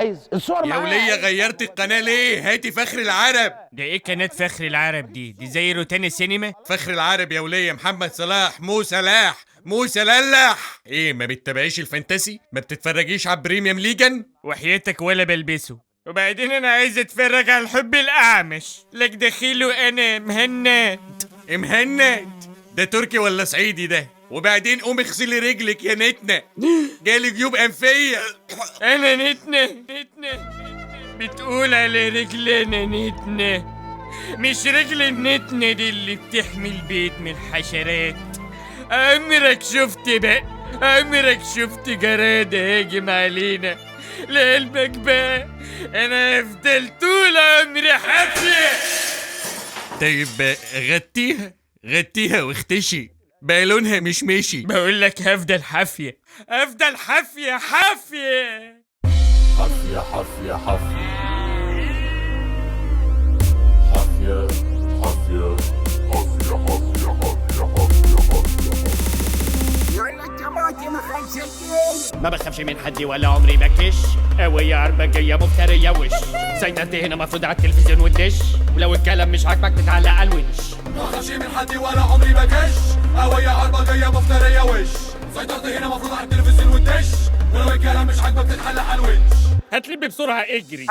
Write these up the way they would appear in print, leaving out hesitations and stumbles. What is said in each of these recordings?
عايز الصور يا معايا. ولية غيرت القناة ليه؟ هاتي فخر العرب. ده ايه قناة فخر العرب دي زي روتانا سينما؟ فخر العرب يا ولية، محمد صلاح، مو سلاح، موسى للح. ايه ما بتتابعيش الفانتسي؟ ما بتتفرجيش على بريميوم ليجن؟ وحياتك ولا بلبسه. وبعدين انا عايز اتفرج على الحب الاعمش لك دخيله انا مهند. مهند ده تركي ولا صعيدي ده؟ وبعدين قوم اغسلي رجلك يا نتنة، جالي جيوب انفية. انا نتنة بتقول على رجلنا نتنة، مش رجل النتنة دي اللي بتحمي البيت من الحشرات. عمرك شفت جراد هاجم علينا؟ لقلبك بقى انا افضل طول عمري حافية. طيب غطيها واختشي، بقى لونها مش ماشي. بقول لك هفضل حافية حافية. حافية حافية حافية حافية حافية حافية حافية ما بخافش من حد ولا عمري بكش، قوية عربجية مفترية وش سيناتي هنا مفروض على التلفزيون والدش، ولو الكلام مش عاجبك تتعلق على الونش. ما بخافش من حد ولا عمري بكش، قوية عربجية مفترية وش سيطرتي هنا مفروض على التلفزيون والدش، ولو الكلام مش عاجبك تتعلق على الونش. هتلب بسرعة اجري،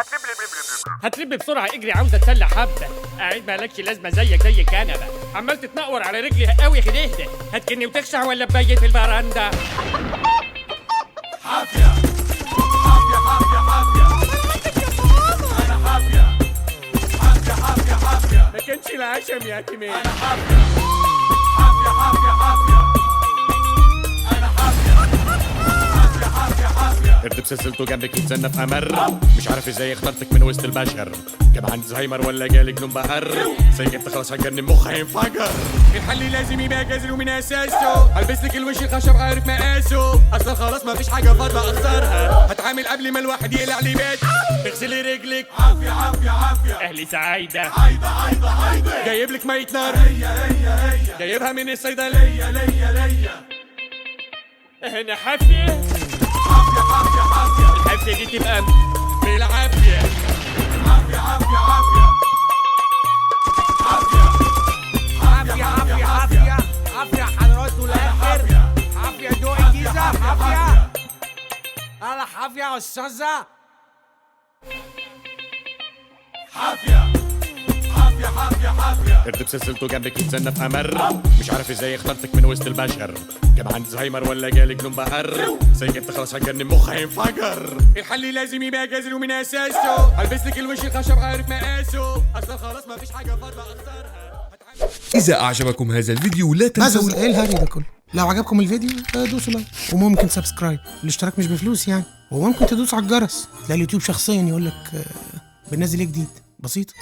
هتلب بسرعة اجري، عاوزة اتسلى حبة، قاعد مالكش لازمة زيك زي كنبة، عمال تتنقور على رجلي قوي كده اهدى، هتكني وتخشع ولا تبيت في البرندة. حافية حافية حافية حافية أنا حافية حافية حافية حافية ما كانش العشم يا كمان. أنا حافية حافية حافية حافية أنا حافية حافية حافية حافية. قرد بسلسلته جنبك يتسنى في امر، مش عارف ازاي اخترتك من وسط البشر، جاب عندي زهايمر ولا جالي جنون بقر، سيجبت خلاص هتجنن مخ هينفجر. الحل لازم يبقى جذري ومن اساسه، هلبس لك الوش الخشب عارف مقاسه، اصلا خلاص مفيش حاجه فاضله اخسرها، هتعامل قبل ما الواحد يقلع لي بيت، تغسلي رجلك. حافية حافية حافية اهلي سعايدة عايدة جايب لك مية نار، هي جايبها من الصيدليه. ليا انا حافية حافية حافية حافية الحافية دي تبقى بالعافيه. حافية حافية حافية حافية حافية حافية حافية عافية حضرات والآخر عافية دوق الجيزة عافية أنا حافية يا أستاذة حافية حافية حافية حافية. قرد بسلسلته جنبك يتسنى في امر، مش عارف ازاي اخترتك من وسط البشر، جاب عندي زهايمر ولا جالي جنون بقر، سيجبت خلاص هتجنن مخ هينفجر. الحل لازم يبقى جذري ومن اساسه، هلبس لك الوش الخشب عارف مقاسه، اصلا خلاص مفيش حاجه فاضله اخسرها. إذا أعجبكم هذا الفيديو لا تنسوا ايه الهري ده كله؟ لو عجبكم الفيديو دوسوا لايك وممكن سبسكرايب، الاشتراك مش بفلوس يعني، وممكن تدوس على الجرس، تلاقي اليوتيوب شخصيا يقول لك بننزل ايه جديد. بسيط.